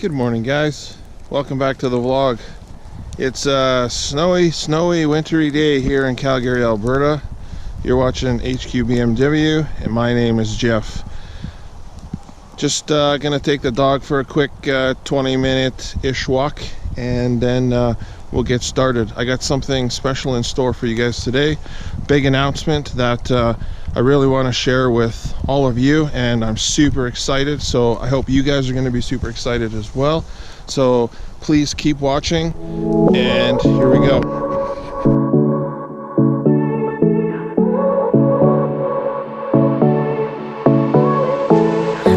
Good morning, guys. Welcome back to the vlog. It's a snowy, wintry day here in Calgary, Alberta. You're watching XKGLOW, and my name is Jeff. Just gonna take the dog for a quick 20-minute-ish walk, and then we'll get started. I got something special in store for you guys today. Big announcement that I really want to share with all of you, and I'm super excited. So I hope you guys are going to be super excited as well. So please keep watching, and here we go.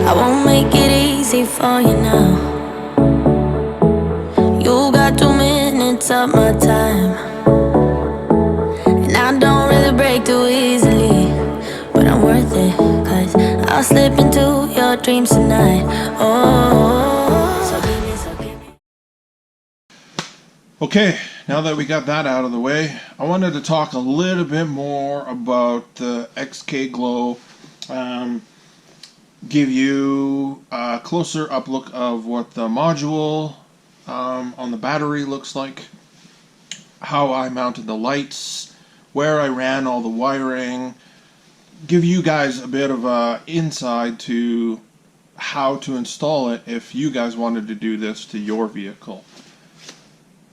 I won't make it easy for you now. You got 2 minutes of my time, and I don't really break too easily, but I'm worth it, 'cause I'll slip into your dreams tonight. Oh, so give me. Okay, now that we got that out of the way, I wanted to talk a little bit more about the XKGLOW. Give you a closer up look of what the module on the battery looks like, how I mounted the lights, where I ran all the wiring, give you guys a bit of a insight to how to install it if you guys wanted to do this to your vehicle.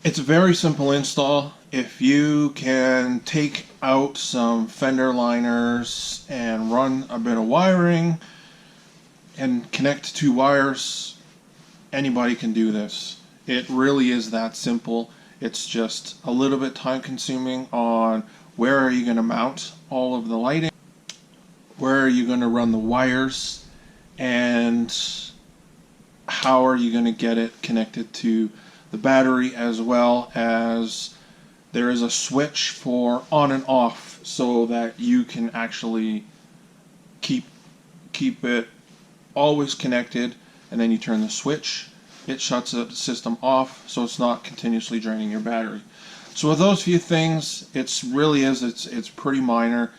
It's a very simple install. If you can take out some fender liners and run a bit of wiring and connect 2 wires, anybody can do this. It really is that simple. It's just a little bit time consuming on where are you going to mount all of the lighting, where are you going to run the wires, and how are you going to get it connected to the battery, as well as there is a switch for on and off so that you can actually keep it always connected, and then you turn the switch, it shuts the system off so it's not continuously draining your battery. So with those few things, it's pretty minor,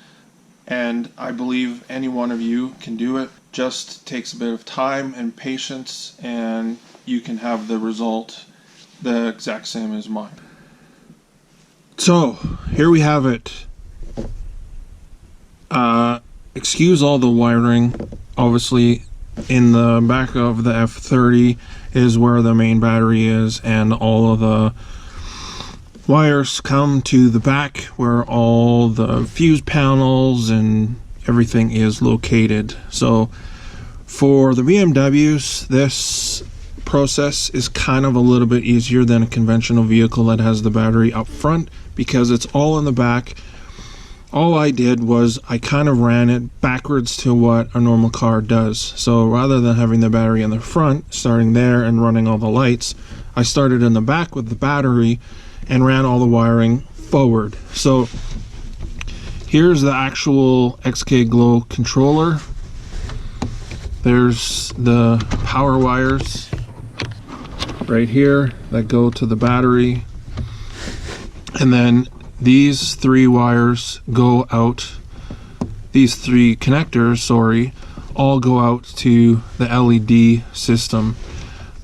and I believe any one of you can do it. Just takes a bit of time and patience, and you can have the result the exact same as mine. So here we have it. Excuse all the wiring. Obviously in the back of the F30 is where the main battery is, and all of the wires come to the back where all the fuse panels and everything is located. So for the BMWs, this process is kind of a little bit easier than a conventional vehicle that has the battery up front, because it's all in the back. All I did was I kind of ran it backwards to what a normal car does. So rather than having the battery in the front, starting there and running all the lights, I started in the back with the battery and ran all the wiring forward. So here's the actual XKGLOW controller. There's the power wires right here that go to the battery, and then these 3 wires go out, these 3 connectors, sorry, all go out to the LED system.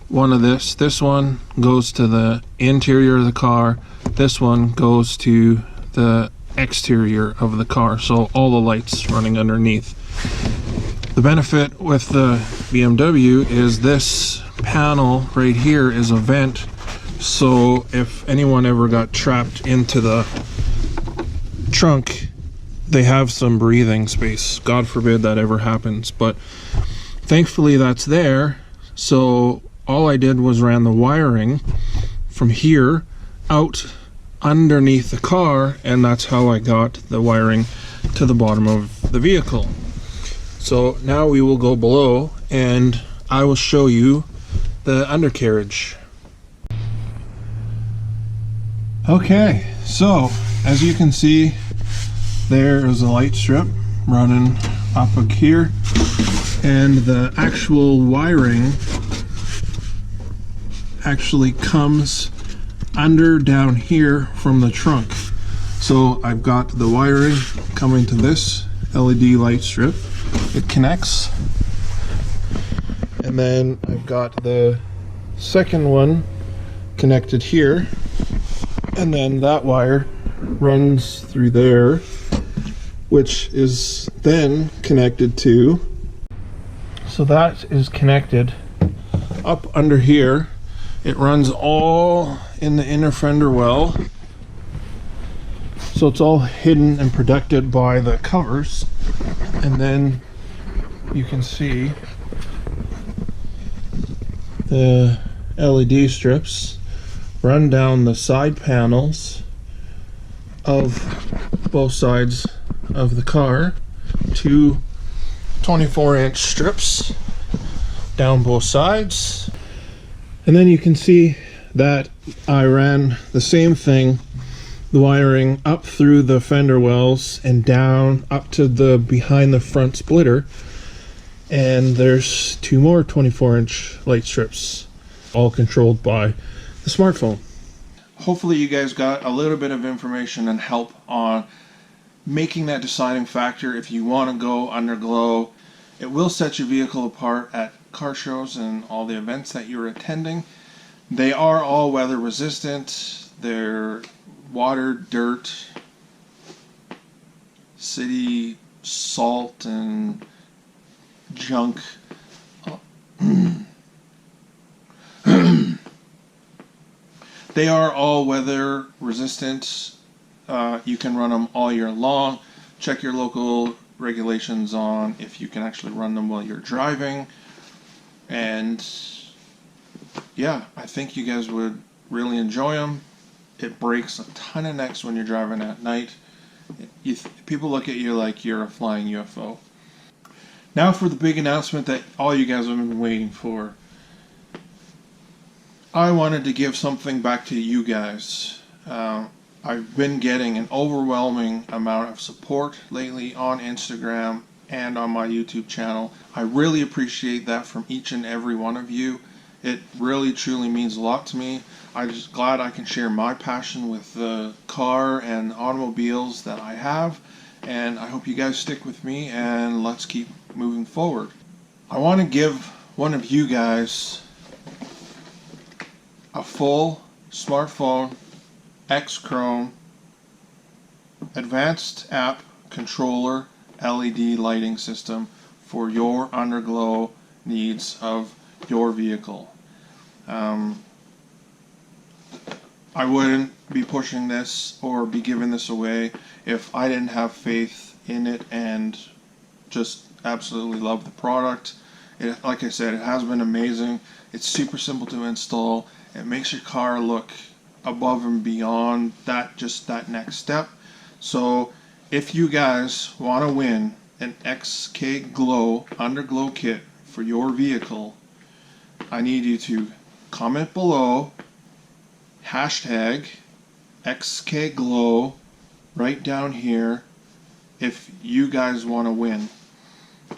One of this one goes to the interior of the car, this one goes to the exterior of the car, so all the lights running underneath. The benefit with the BMW is this panel right here is a vent, so if anyone ever got trapped into the trunk, they have some breathing space. God forbid that ever happens, but thankfully that's there. So all I did was ran the wiring from here out underneath the car, and that's how I got the wiring to the bottom of the vehicle. So now we will go below and I will show you the undercarriage. Okay, so as you can see, there is a light strip running up here, and the actual wiring actually comes under down here from the trunk. So I've got the wiring coming to this LED light strip. It connects, and then I've got the second one connected here, and then that wire runs through there, which is then connected to, so that is connected up under here. It runs all in the inner fender well, so it's all hidden and protected by the covers. And then you can see the LED strips run down the side panels of both sides of the car, two 24-inch strips down both sides. And then you can see that I ran the same thing, the wiring up through the fender wells and down up to the behind the front splitter, and there's two more 24-inch light strips, all controlled by the smartphone. Hopefully you guys got a little bit of information and help on making that deciding factor if you want to go Underglow. It will set your vehicle apart at car shows and all the events that you're attending. They are all weather resistant. They're water, dirt, city salt, and junk. They are all weather resistant. You can run them all year long. Check your local regulations on if you can actually run them while you're driving. And yeah, I think you guys would really enjoy them. It breaks a ton of necks when you're driving at night. People look at you like you're a flying UFO. Now for the big announcement that all you guys have been waiting for. I wanted to give something back to you guys. I've been getting an overwhelming amount of support lately on Instagram and on my YouTube channel. I really appreciate that from each and every one of you. It really truly means a lot to me. I'm just glad I can share my passion with the car and automobiles that I have, and I hope you guys stick with me and let's keep moving forward. I want to give one of you guys a full smartphone XKGLOW advanced app controller LED lighting system for your Underglow needs of your vehicle. I wouldn't be pushing this or be giving this away if I didn't have faith in it and just absolutely love the product. Like I said, it has been amazing. It's super simple to install. It makes your car look above and beyond that, just that next step. So if you guys want to win an XKGLOW Underglow kit for your vehicle, I need you to comment below hashtag XKGLOW right down here if you guys want to win.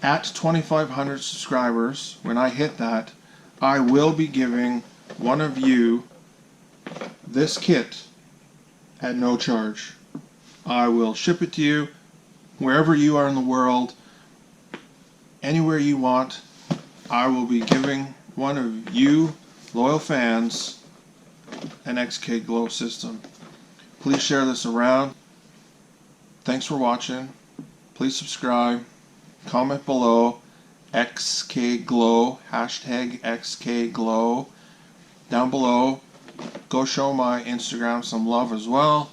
At 2,500 subscribers, when I hit that, I will be giving one of you this kit at no charge. I will ship it to you wherever you are in the world, anywhere you want. I will be giving one of you loyal fans an XKGLOW system. Please share this around. Thanks for watching. Please subscribe. Comment below XKGLOW, hashtag XKGLOW. Down below, go show my Instagram some love as well.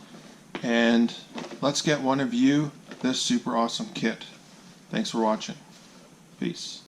And let's get one of you this super awesome kit. Thanks for watching. Peace.